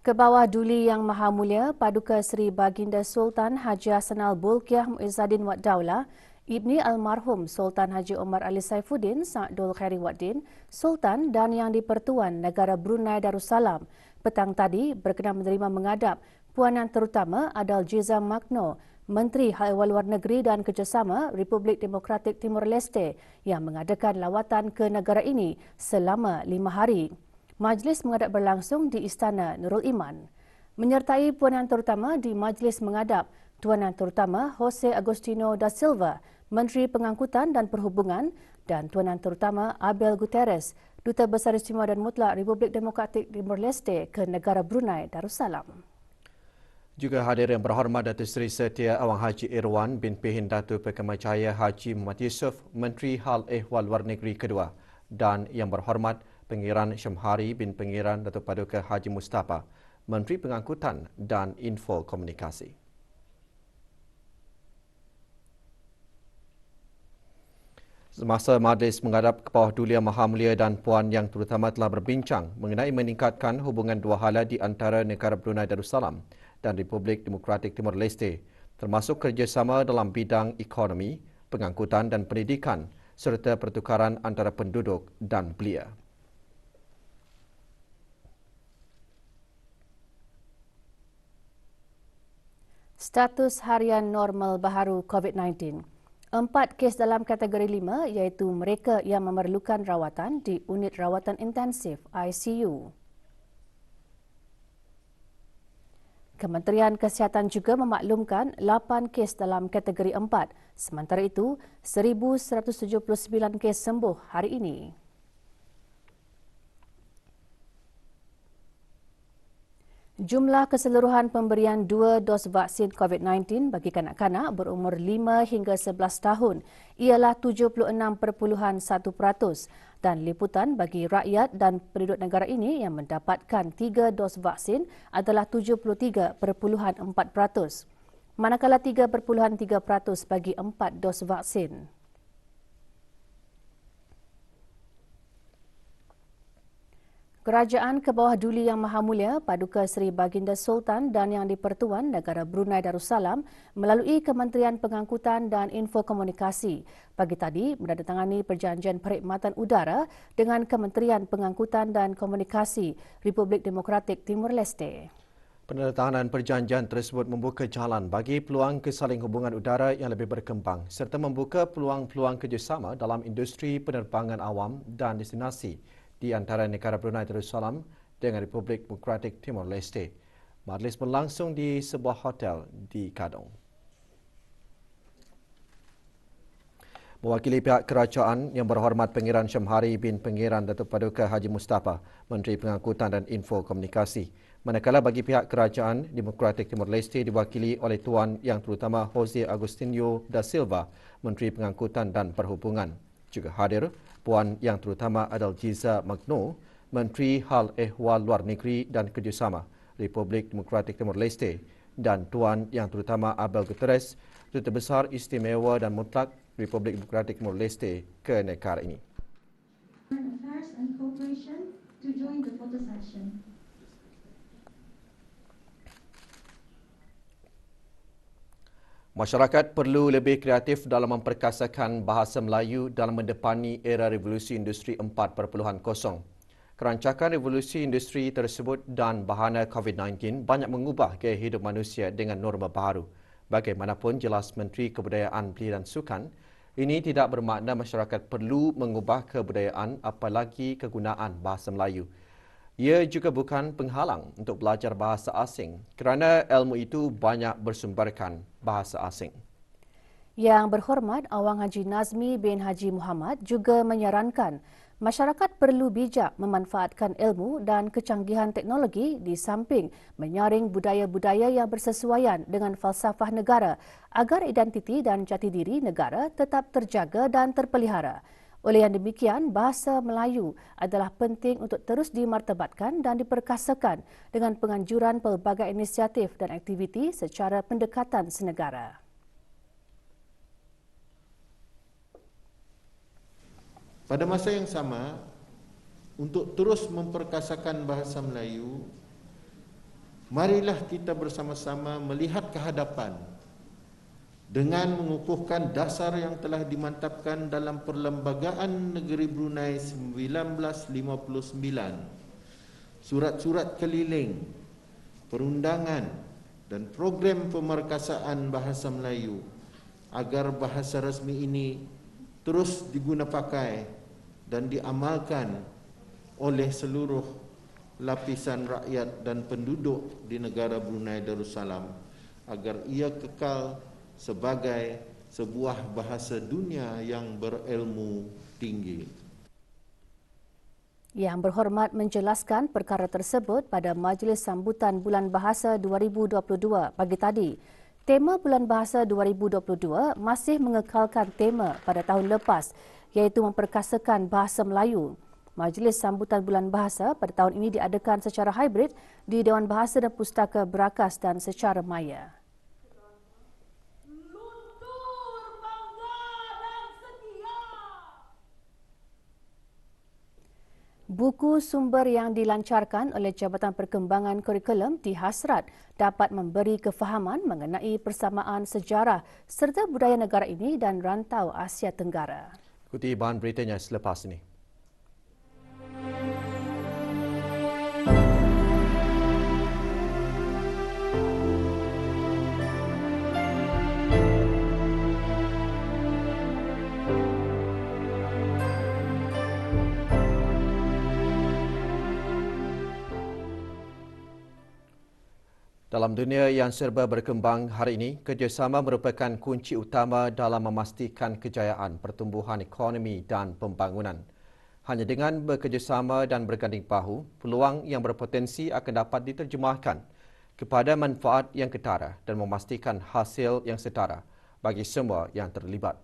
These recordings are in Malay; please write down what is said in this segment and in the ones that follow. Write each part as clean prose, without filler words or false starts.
Ke bawah duli Yang Maha Mulia Paduka Seri Baginda Sultan Haji Hassanal Bolkiah Muizzaddin Wad Daulah, Ibni Almarhum Sultan Haji Omar Ali Saifuddin Sa'dul Khairi Waddin, Sultan dan Yang di-Pertuan Negara Brunei Darussalam, petang tadi berkenan menerima mengadap Puanan Terutama Adal Jiza Magno, Menteri Hal Ehwal Luar Negeri dan Kerjasama Republik Demokratik Timur Leste yang mengadakan lawatan ke negara ini selama 5 hari. Majlis mengadap berlangsung di Istana Nurul Iman. Menyertai Puanan Terutama di Majlis mengadap, Tuanan Terutama Jose Agostino da Silva, Menteri Pengangkutan dan Perhubungan, dan Tuanan Terutama Abel Guterres, Duta Besar Istimewa dan Mutlak Republik Demokratik Timur Leste ke negara Brunei Darussalam. Juga hadir yang berhormat Datuk Seri Setia Awang Haji Irwan bin Pehin Datuk Pekamajaya Haji Muhammad Yusof, Menteri Hal Ehwal Luar Negeri kedua, dan yang berhormat Pengiran Syamhari bin Pengiran Datuk Paduka Haji Mustafa, Menteri Pengangkutan dan Info Komunikasi. Semasa majlis menghadap ke bawah duli Yang Maha Mulia dan Puan Yang Terutama telah berbincang mengenai meningkatkan hubungan dua hala di antara negara Brunei Darussalam dan Republik Demokratik Timur Leste, termasuk kerjasama dalam bidang ekonomi, pengangkutan dan pendidikan serta pertukaran antara penduduk dan belia. Status harian normal baharu COVID-19. 4 kes dalam kategori 5 iaitu mereka yang memerlukan rawatan di unit rawatan intensif ICU. Kementerian Kesihatan juga memaklumkan 8 kes dalam kategori 4. Sementara itu, 1,179 kes sembuh hari ini. Jumlah keseluruhan pemberian 2 dos vaksin COVID-19 bagi kanak-kanak berumur 5 hingga 11 tahun ialah 76.1% dan liputan bagi rakyat dan penduduk negara ini yang mendapatkan 3 dos vaksin adalah 73.4%, manakala 3.3% bagi 4 dos vaksin. Kerajaan ke bawah duli Yang Maha Mulia Paduka Seri Baginda Sultan dan Yang di-Pertuan Negara Brunei Darussalam melalui Kementerian Pengangkutan dan Info Komunikasi pagi tadi menandatangani perjanjian perkhidmatan udara dengan Kementerian Pengangkutan dan Komunikasi Republik Demokratik Timur Leste. Penandatanganan perjanjian tersebut membuka jalan bagi peluang kesaling hubungan udara yang lebih berkembang serta membuka peluang-peluang kerjasama dalam industri penerbangan awam dan destinasi di antara negara Brunei Darussalam dengan Republik Demokratik Timur Leste. Majlis berlangsung di sebuah hotel di Kadong. Mewakili pihak kerajaan yang berhormat Pengiran Syamhari bin Pengiran Datuk Paduka Haji Mustafa, Menteri Pengangkutan dan Info Komunikasi. Manakala bagi pihak kerajaan Demokratik Timur Leste diwakili oleh Tuan Yang Terutama Jose Agostino da Silva, Menteri Pengangkutan dan Perhubungan. Juga hadir Puan Yang Terutama Adal Jiza Magno, Menteri Hal Ehwal Luar Negeri dan Kerjasama Republik Demokratik Timur Leste, dan Tuan Yang Terutama Abel Guterres, Duta Besar Istimewa dan Mutlak Republik Demokratik Timur Leste ke negara ini. Affairs and Cooperation to join the photo session. Masyarakat perlu lebih kreatif dalam memperkasakan bahasa Melayu dalam mendepani era revolusi industri 4.0. Kerancakan revolusi industri tersebut dan bahana COVID-19 banyak mengubah gaya hidup manusia dengan norma baharu. Bagaimanapun jelas Menteri Kebudayaan Belia dan Sukan, ini tidak bermakna masyarakat perlu mengubah kebudayaan apalagi kegunaan bahasa Melayu. Ia juga bukan penghalang untuk belajar bahasa asing kerana ilmu itu banyak bersumberkan bahasa asing. Yang berhormat Awang Haji Nazmi bin Haji Muhammad juga menyarankan masyarakat perlu bijak memanfaatkan ilmu dan kecanggihan teknologi di samping menyaring budaya-budaya yang bersesuaian dengan falsafah negara agar identiti dan jati diri negara tetap terjaga dan terpelihara. Oleh yang demikian, bahasa Melayu adalah penting untuk terus dimartabatkan dan diperkasakan dengan penganjuran pelbagai inisiatif dan aktiviti secara pendekatan senegara. Pada masa yang sama, untuk terus memperkasakan bahasa Melayu, marilah kita bersama-sama melihat ke hadapan dengan mengukuhkan dasar yang telah dimantapkan dalam Perlembagaan Negeri Brunei 1959, surat-surat keliling, perundangan dan program pemerkasaan bahasa Melayu agar bahasa rasmi ini terus digunapakai dan diamalkan oleh seluruh lapisan rakyat dan penduduk di negara Brunei Darussalam agar ia kekal sebagai sebuah bahasa dunia yang berilmu tinggi. Yang berhormat menjelaskan perkara tersebut pada Majlis Sambutan Bulan Bahasa 2022 pagi tadi. Tema Bulan Bahasa 2022 masih mengekalkan tema pada tahun lepas, iaitu memperkasakan bahasa Melayu. Majlis Sambutan Bulan Bahasa pada tahun ini diadakan secara hybrid di Dewan Bahasa dan Pustaka Berakas dan secara maya. Buku sumber yang dilancarkan oleh Jabatan Perkembangan Kurikulum dihasrat dapat memberi kefahaman mengenai persamaan sejarah serta budaya negara ini dan rantau Asia Tenggara. Ikuti bahan beritanya selepas ini. Dalam dunia yang serba berkembang hari ini, kerjasama merupakan kunci utama dalam memastikan kejayaan pertumbuhan ekonomi dan pembangunan. Hanya dengan bekerjasama dan berganding bahu, peluang yang berpotensi akan dapat diterjemahkan kepada manfaat yang ketara dan memastikan hasil yang setara bagi semua yang terlibat.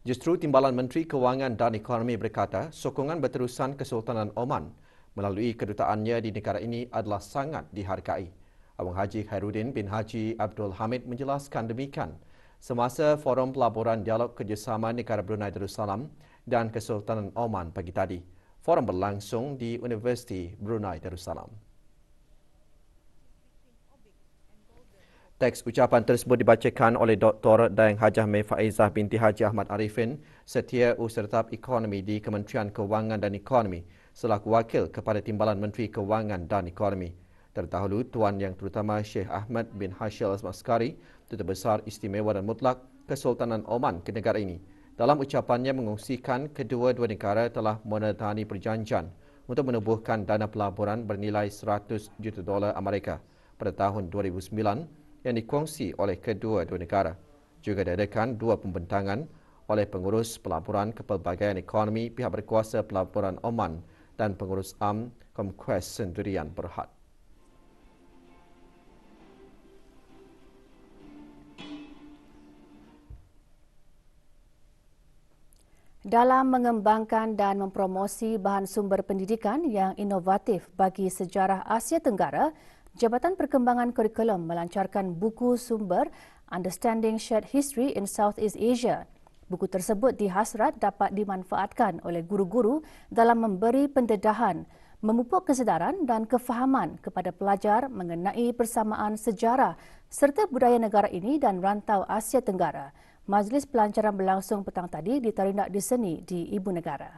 Justru Timbalan Menteri Kewangan dan Ekonomi berkata, sokongan berterusan Kesultanan Oman melalui kedutaannya di negara ini adalah sangat dihargai. Abang Haji Khairuddin bin Haji Abdul Hamid menjelaskan demikian semasa Forum Pelaburan Dialog Kerjasama Negara Brunei Darussalam dan Kesultanan Oman pagi tadi. Forum berlangsung di Universiti Brunei Darussalam. Teks ucapan tersebut dibacakan oleh Dr. Dayang Hajah Mei Faizah binti Haji Ahmad Arifin, Setiausaha Tetap Ekonomi di Kementerian Kewangan dan Ekonomi selaku wakil kepada Timbalan Menteri Kewangan dan Ekonomi. Terdahulu, Tuan Yang Terutama Sheikh Ahmad bin Hashil Al-Maskari, Duta Besar Istimewa dan Mutlak Kesultanan Oman ke negara ini, dalam ucapannya mengungsikan kedua-dua negara telah menandatangani perjanjian untuk menubuhkan dana pelaburan bernilai $100 juta Amerika pada tahun 2009 yang dikongsi oleh kedua-dua negara. Juga diadakan dua pembentangan oleh pengurus pelaburan Kepelbagaian Ekonomi pihak berkuasa pelaburan Oman dan pengurus Conquest Sendirian Berhad. Dalam mengembangkan dan mempromosi bahan sumber pendidikan yang inovatif bagi sejarah Asia Tenggara, Jabatan Perkembangan Kurikulum melancarkan buku sumber Understanding Shared History in Southeast Asia. Buku tersebut dihasrat dapat dimanfaatkan oleh guru-guru dalam memberi pendedahan, memupuk kesedaran dan kefahaman kepada pelajar mengenai persamaan sejarah serta budaya negara ini dan rantau Asia Tenggara. Majlis pelancaran berlangsung petang tadi di Tarindak di Seni di Ibu Negara.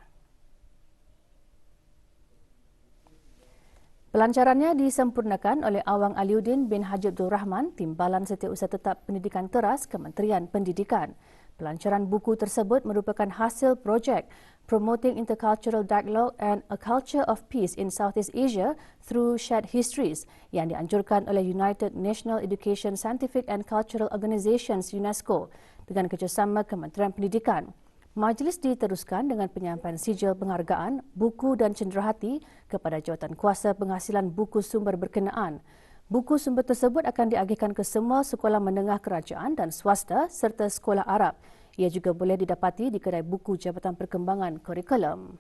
Pelancarannya disempurnakan oleh Awang Aliuddin bin Haji Abdul Rahman, Timbalan Setiausaha Tetap Pendidikan Teras Kementerian Pendidikan. Pelancaran buku tersebut merupakan hasil projek Promoting Intercultural Dialogue and a Culture of Peace in Southeast Asia through Shared Histories yang dianjurkan oleh United National Education Scientific and Cultural Organizations UNESCO dengan kerjasama Kementerian Pendidikan. Majlis diteruskan dengan penyampaian sijil penghargaan, buku dan cenderahati kepada jawatan kuasa penghasilan buku sumber berkenaan. Buku sumber tersebut akan diagihkan ke semua sekolah menengah kerajaan dan swasta serta sekolah Arab. Ia juga boleh didapati di kedai buku Jabatan Perkembangan Kurikulum.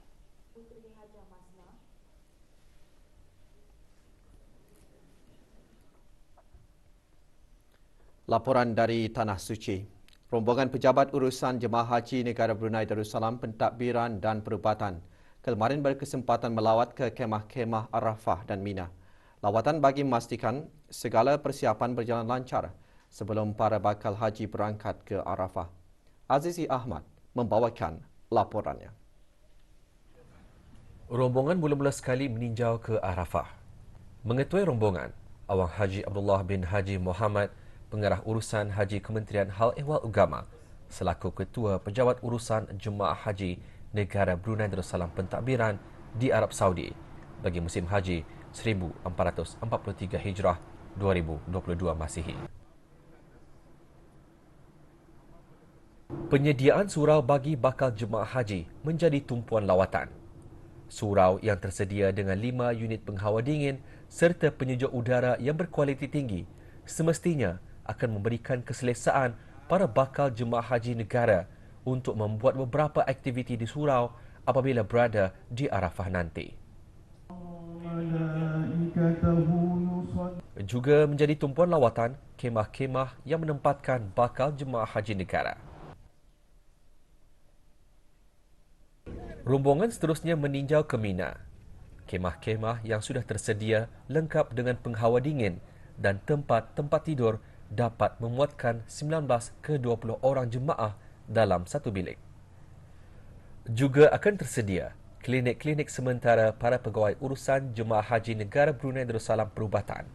Laporan dari Tanah Suci. Rombongan Pejabat Urusan Jemaah Haji Negara Brunei Darussalam Pentadbiran dan Perubatan kemarin berkesempatan melawat ke kemah-kemah Arafah dan Mina. Lawatan bagi memastikan segala persiapan berjalan lancar sebelum para bakal haji berangkat ke Arafah. Azizi Ahmad membawakan laporannya. Rombongan mula-mula sekali meninjau ke Arafah. Mengetuai rombongan, Awang Haji Abdullah bin Haji Muhammad, pengarah urusan haji Kementerian Hal Ehwal Agama, selaku Ketua Pejabat Urusan Jemaah Haji Negara Brunei Darussalam Pentadbiran di Arab Saudi bagi musim haji 1443 Hijrah 2022 Masihi. Penyediaan surau bagi bakal jemaah haji menjadi tumpuan lawatan. Surau yang tersedia dengan 5 unit penghawa dingin serta penyejuk udara yang berkualiti tinggi semestinya akan memberikan keselesaan para bakal jemaah haji negara untuk membuat beberapa aktiviti di surau apabila berada di Arafah nanti. Juga menjadi tumpuan lawatan kemah-kemah yang menempatkan bakal jemaah haji negara. Rombongan seterusnya meninjau ke Mina. Kemah-kemah yang sudah tersedia lengkap dengan penghawa dingin dan tempat-tempat tidur dapat memuatkan 19 ke 20 orang jemaah dalam satu bilik. Juga akan tersedia klinik-klinik sementara para pegawai urusan jemaah haji negara Brunei Darussalam Perubatan.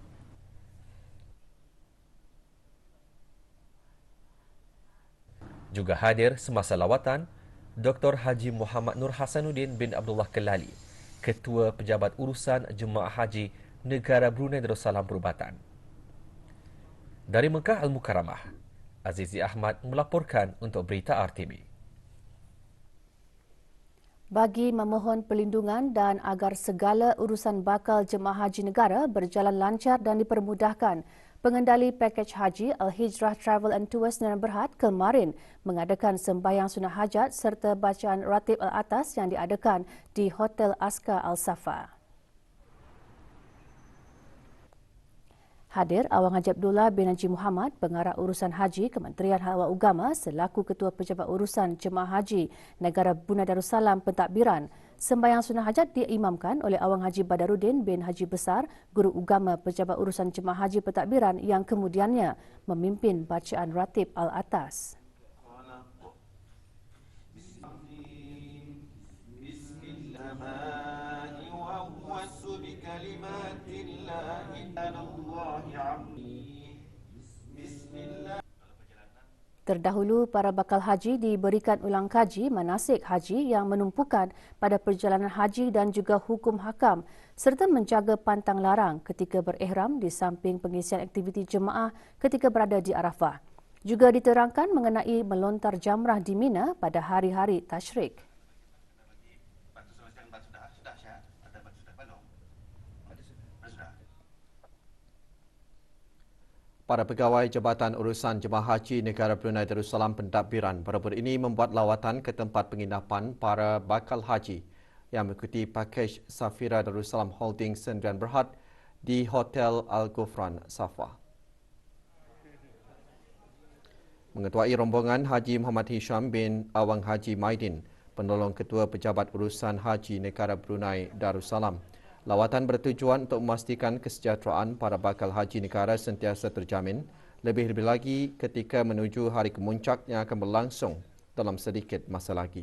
Juga hadir semasa lawatan Dr. Haji Muhammad Nur Hasanuddin bin Abdullah Kelali, Ketua Pejabat Urusan Jemaah Haji Negara Brunei Darussalam Perubatan. Dari Mekah Al-Mukarramah, Azizi Ahmad melaporkan untuk Berita RTB. Bagi memohon perlindungan dan agar segala urusan bakal jemaah haji negara berjalan lancar dan dipermudahkan, pengendali pakej haji Al-Hijrah Travel and Tours Negara Berhad kemarin mengadakan sembahyang sunat hajat serta bacaan ratib al-atas yang diadakan di Hotel Aska Al-Safa. Hadir Awang Haji Abdullah bin Haji Muhammad, pengarah urusan haji Kementerian Hal Ehwal Agama selaku Ketua Pejabat Urusan Jemaah Haji Negara Brunei Darussalam Pentadbiran. Sembahyang sunat hajat diimamkan oleh Awang Haji Badaruddin bin Haji Besar, Guru Ugama Pejabat Urusan Jemaah Haji Pentadbiran yang kemudiannya memimpin bacaan ratib al-atas. Terdahulu, para bakal haji diberikan ulang kaji manasik haji yang menumpukan pada perjalanan haji dan juga hukum hakam serta menjaga pantang larang ketika berihram di samping pengisian aktiviti jemaah ketika berada di Arafah. Juga diterangkan mengenai melontar jamrah di Mina pada hari-hari tasyrik. Para pegawai Jabatan Urusan Jemaah Haji Negara Brunei Darussalam Pentadbiran baru-baru ini membuat lawatan ke tempat penginapan para bakal haji yang mengikuti pakej Safira Darussalam Holding Sdn Berhad di Hotel Al-Ghufran, Safa. Mengetuai rombongan Haji Muhammad Hisham bin Awang Haji Maidin, penolong Ketua Pejabat Urusan Haji Negara Brunei Darussalam. Lawatan bertujuan untuk memastikan kesejahteraan para bakal haji negara sentiasa terjamin, lebih-lebih lagi ketika menuju hari kemuncak yang akan berlangsung dalam sedikit masa lagi.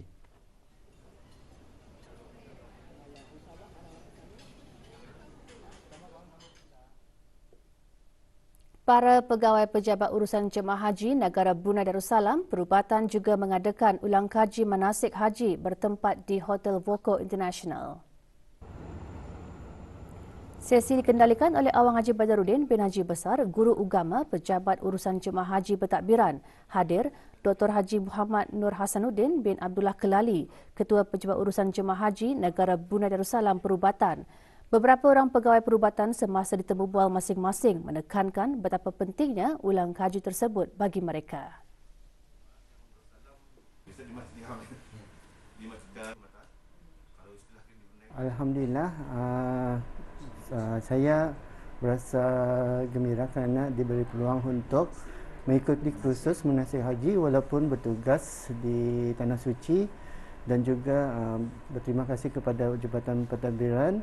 Para pegawai Pejabat Urusan Jemaah Haji Negara Brunei Darussalam Perubatan juga mengadakan ulang kaji manasik haji bertempat di Hotel Voco International. Sesi dikendalikan oleh Awang Haji Badaruddin bin Haji Besar, Guru Ugama Pejabat Urusan Jemaah Haji Pentadbiran. Hadir Dr. Haji Muhammad Nur Hasanuddin bin Abdullah Kelali, Ketua Pejabat Urusan Jemaah Haji Negara Brunei Darussalam Perubatan. Beberapa orang pegawai perubatan semasa ditemu bual masing-masing menekankan betapa pentingnya ulang kaji tersebut bagi mereka. Alhamdulillah, saya berasa gembira kerana diberi peluang untuk mengikuti kursus manasik haji walaupun bertugas di Tanah Suci, dan juga berterima kasih kepada Jabatan Pentadbiran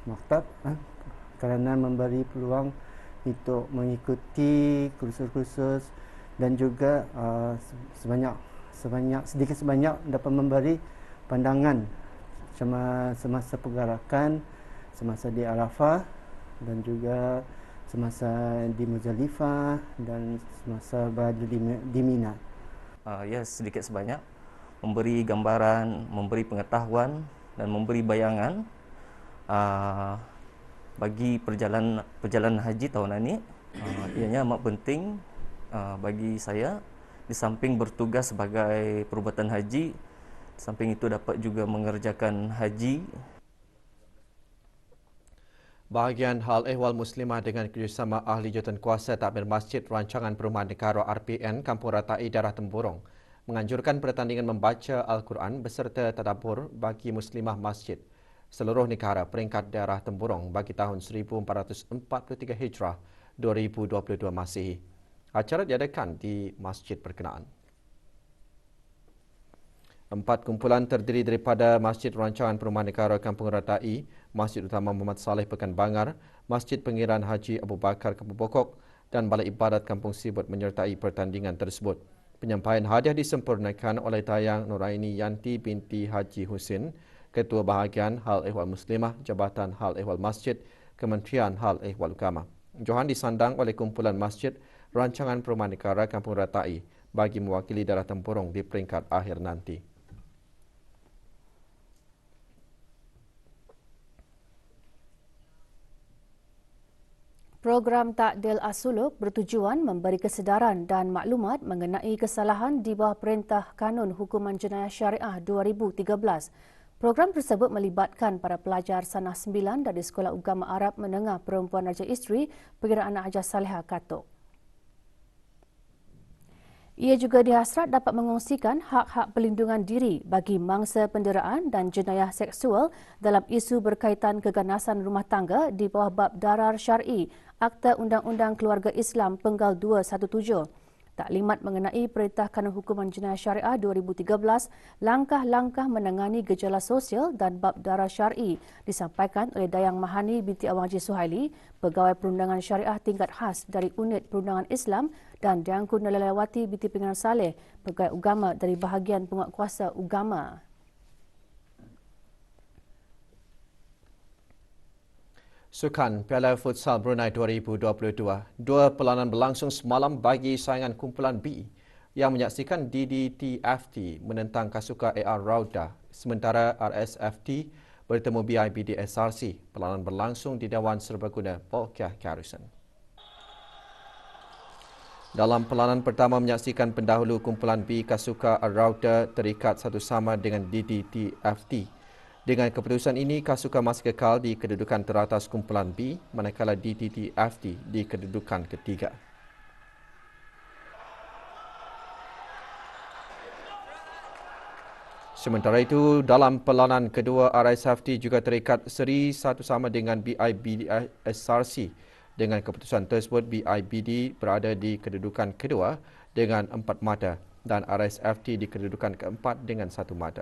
Maktab kerana memberi peluang untuk mengikuti kursus-kursus dan juga sedikit sebanyak dapat memberi pandangan semasa pergerakan, semasa di Arafah dan juga semasa di Muzdalifah dan semasa berada di Mina. Ya, sedikit sebanyak memberi gambaran, memberi pengetahuan dan memberi bayangan bagi perjalanan haji tahun ini. Ianya amat penting bagi saya, di samping bertugas sebagai perubatan haji, di samping itu dapat juga mengerjakan haji. Bahagian hal ehwal Muslimah dengan kerjasama ahli jawatankuasa takmir masjid Rancangan Perumahan Negara RPN Kampung Ratai Darah Temburong menganjurkan pertandingan membaca Al-Quran beserta tadabbur bagi Muslimah masjid seluruh negara peringkat Darah Temburong bagi tahun 1443 Hijrah 2022 Masihi. Acara diadakan di masjid berkenaan. 4 kumpulan terdiri daripada Masjid Rancangan Perumahan Negara Kampung Ratai, Masjid Utama Muhammad Saleh Pekan Bangar, Masjid Pengiran Haji Abu Bakar Kampung Pokok dan Balai Ibadat Kampung Sibut menyertai pertandingan tersebut. Penyampaian hadiah disempurnakan oleh Dayang Nuraini Yanti binti Haji Husin, Ketua Bahagian Hal Ehwal Muslimah, Jabatan Hal Ehwal Masjid, Kementerian Hal Ehwal Agama. Johan disandang oleh kumpulan Masjid Rancangan Perumahan Negara Kampung Ratai bagi mewakili Darah Temburong di peringkat akhir nanti. Program Takdil As-Suluk bertujuan memberi kesedaran dan maklumat mengenai kesalahan di bawah Perintah Kanun Hukuman Jenayah Syariah 2013. Program tersebut melibatkan para pelajar Sanah 9 dari Sekolah Ugama Arab Menengah Perempuan Raja Isteri Pengiran Anak Hajah Saleha Katuk. Ia juga dihasrat dapat mengongsikan hak-hak perlindungan diri bagi mangsa penderaan dan jenayah seksual dalam isu berkaitan keganasan rumah tangga di bawah bab darar syar'i Akta Undang-Undang Keluarga Islam Penggal 217. Taklimat mengenai Perintah Kanun Hukuman Jenayah Syariah 2013, langkah-langkah menangani gejala sosial dan bab darar syar'i disampaikan oleh Dayang Mahani binti Awang Haji Suhaili, Pegawai Perundangan Syariah tingkat khas dari Unit Perundangan Islam, dan Dayangku Nalalawati binti Pengiran Saleh, Pegawai Ugama dari Bahagian Penguatkuasa Ugama. Sukan Piala Futsal Brunei 2022. Dua perlawanan berlangsung semalam bagi saingan kumpulan B yang menyaksikan DDTFT menentang Kasuka AR Rauda, sementara RSFT bertemu BIBD SRC. Perlawanan berlangsung di Dewan Serbaguna Polkiah Garrison. Dalam perlawanan pertama menyaksikan pendahulu kumpulan B Kasuka Rauda terikat satu sama dengan DDTFT. Dengan keputusan ini, Kasuka masih kekal di kedudukan teratas kumpulan B, manakala DDTFT di kedudukan ketiga. Sementara itu, dalam perlawanan kedua, RSFT juga terikat seri satu sama dengan BIBD SRC. Dengan keputusan tersebut, BIBD berada di kedudukan kedua dengan 4 mata dan RSFT di kedudukan keempat dengan 1 mata.